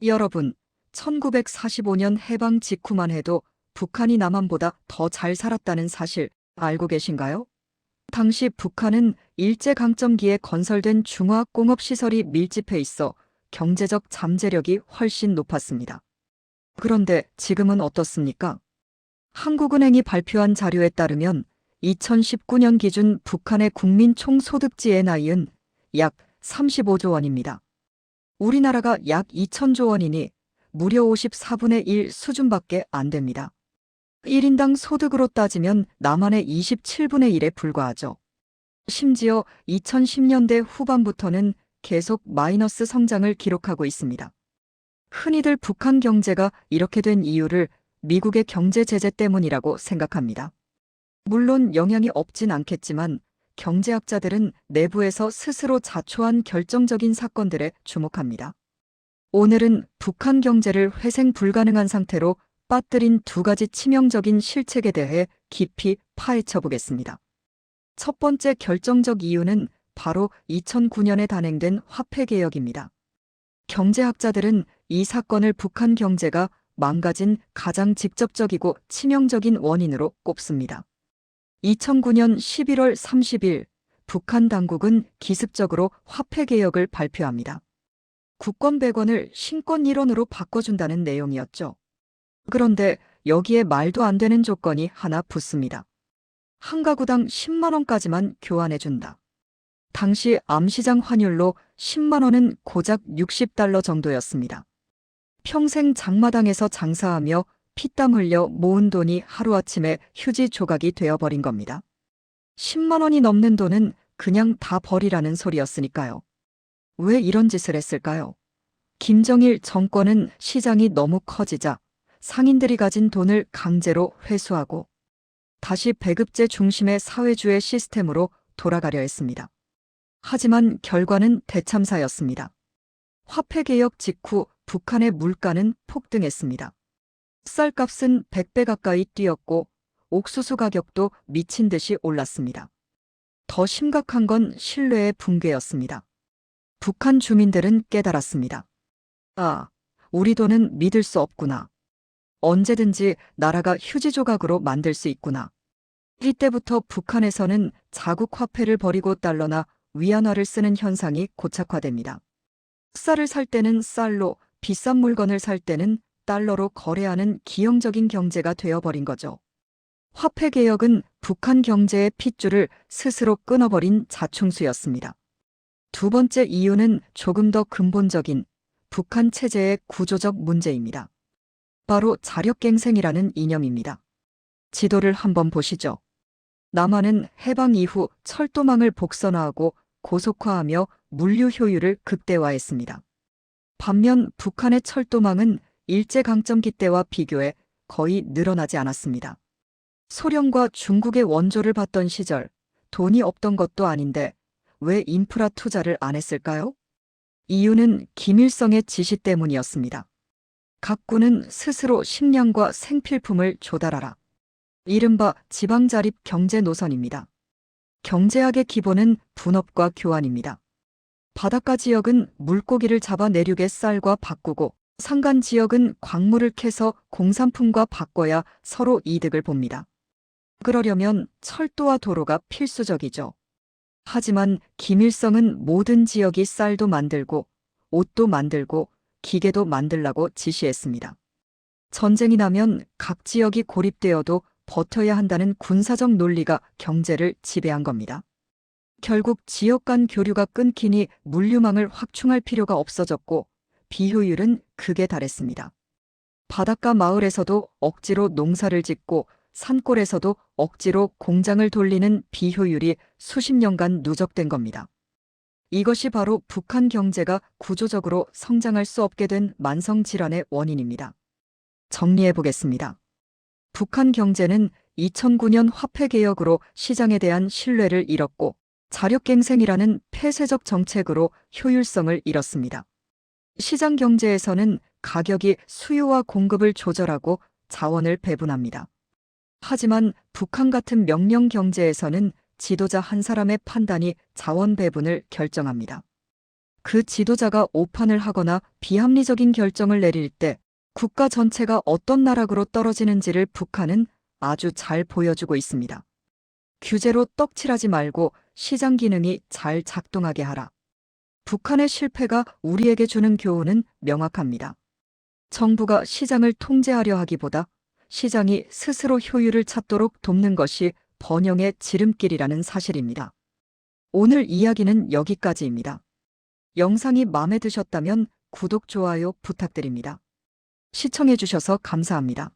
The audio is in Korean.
여러분, 1945년 해방 직후만 해도 북한이 남한보다 더 잘 살았다는 사실 알고 계신가요? 당시 북한은 일제강점기에 건설된 중화공업시설이 밀집해 있어 경제적 잠재력이 훨씬 높았습니다. 그런데 지금은 어떻습니까? 한국은행이 발표한 자료에 따르면 2019년 기준 북한의 국민 총소득지의 나이은 약 35조 원입니다. 우리나라가 약 2천조 원이니 무려 54분의 1 수준밖에 안 됩니다. 1인당 소득으로 따지면 남한의 27분의 1에 불과하죠. 심지어 2010년대 후반부터는 계속 마이너스 성장을 기록하고 있습니다. 흔히들 북한 경제가 이렇게 된 이유를 미국의 경제 제재 때문이라고 생각합니다. 물론 영향이 없진 않겠지만 경제학자들은 내부에서 스스로 자초한 결정적인 사건들에 주목합니다. 오늘은 북한 경제를 회생 불가능한 상태로 빠뜨린 두 가지 치명적인 실책에 대해 깊이 파헤쳐 보겠습니다. 첫 번째 결정적 이유는 바로 2009년에 단행된 화폐개혁입니다. 경제학자들은 이 사건을 북한 경제가 망가진 가장 직접적이고 치명적인 원인으로 꼽습니다. 2009년 11월 30일 북한 당국은 기습적으로 화폐개혁을 발표합니다. 국권 100원을 신권 1원으로 바꿔준다는 내용이었죠. 그런데 여기에 말도 안 되는 조건이 하나 붙습니다. 한 가구당 10만 원까지만 교환해준다. 당시 암시장 환율로 10만 원은 고작 60달러 정도였습니다. 평생 장마당에서 장사하며 피땀 흘려 모은 돈이 하루아침에 휴지 조각이 되어버린 겁니다. 10만 원이 넘는 돈은 그냥 다 버리라는 소리였으니까요. 왜 이런 짓을 했을까요? 김정일 정권은 시장이 너무 커지자 상인들이 가진 돈을 강제로 회수하고 다시 배급제 중심의 사회주의 시스템으로 돌아가려 했습니다. 하지만 결과는 대참사였습니다. 화폐개혁 직후 북한의 물가는 폭등했습니다. 쌀값은 100배 가까이 뛰었고 옥수수 가격도 미친 듯이 올랐습니다. 더 심각한 건 신뢰의 붕괴였습니다. 북한 주민들은 깨달았습니다. 아, 우리 돈은 믿을 수 없구나. 언제든지 나라가 휴지 조각으로 만들 수 있구나. 이때부터 북한에서는 자국 화폐를 버리고 달러나 위안화를 쓰는 현상이 고착화됩니다. 쌀을 살 때는 쌀로, 비싼 물건을 살 때는 달러로 거래하는 기형적인 경제가 되어버린 거죠. 화폐개혁은 북한 경제의 핏줄을 스스로 끊어버린 자충수였습니다. 두 번째 이유는 조금 더 근본적인 북한 체제의 구조적 문제입니다. 바로 자력갱생이라는 이념입니다. 지도를 한번 보시죠. 남한은 해방 이후 철도망을 복선화하고 고속화하며 물류 효율을 극대화했습니다. 반면 북한의 철도망은 일제강점기 때와 비교해 거의 늘어나지 않았습니다. 소련과 중국의 원조를 받던 시절 돈이 없던 것도 아닌데 왜 인프라 투자를 안 했을까요? 이유는 김일성의 지시 때문이었습니다. 각국은 스스로 식량과 생필품을 조달하라. 이른바 지방자립 경제 노선입니다. 경제학의 기본은 분업과 교환입니다. 바닷가 지역은 물고기를 잡아 내륙의 쌀과 바꾸고 산간 지역은 광물을 캐서 공산품과 바꿔야 서로 이득을 봅니다. 그러려면 철도와 도로가 필수적이죠. 하지만 김일성은 모든 지역이 쌀도 만들고 옷도 만들고 기계도 만들라고 지시했습니다. 전쟁이 나면 각 지역이 고립되어도 버텨야 한다는 군사적 논리가 경제를 지배한 겁니다. 결국 지역 간 교류가 끊기니 물류망을 확충할 필요가 없어졌고 비효율은 극에 달했습니다. 바닷가 마을에서도 억지로 농사를 짓고 산골에서도 억지로 공장을 돌리는 비효율이 수십 년간 누적된 겁니다. 이것이 바로 북한 경제가 구조적으로 성장할 수 없게 된 만성질환의 원인입니다. 정리해 보겠습니다. 북한 경제는 2009년 화폐개혁으로 시장에 대한 신뢰를 잃었고 자력갱생이라는 폐쇄적 정책으로 효율성을 잃었습니다. 시장 경제에서는 가격이 수요와 공급을 조절하고 자원을 배분합니다. 하지만 북한 같은 명령 경제에서는 지도자 한 사람의 판단이 자원 배분을 결정합니다. 그 지도자가 오판을 하거나 비합리적인 결정을 내릴 때 국가 전체가 어떤 나락으로 떨어지는지를 북한은 아주 잘 보여주고 있습니다. 규제로 떡칠하지 말고 시장 기능이 잘 작동하게 하라. 북한의 실패가 우리에게 주는 교훈은 명확합니다. 정부가 시장을 통제하려 하기보다 시장이 스스로 효율을 찾도록 돕는 것이 번영의 지름길이라는 사실입니다. 오늘 이야기는 여기까지입니다. 영상이 마음에 드셨다면 구독, 좋아요 부탁드립니다. 시청해주셔서 감사합니다.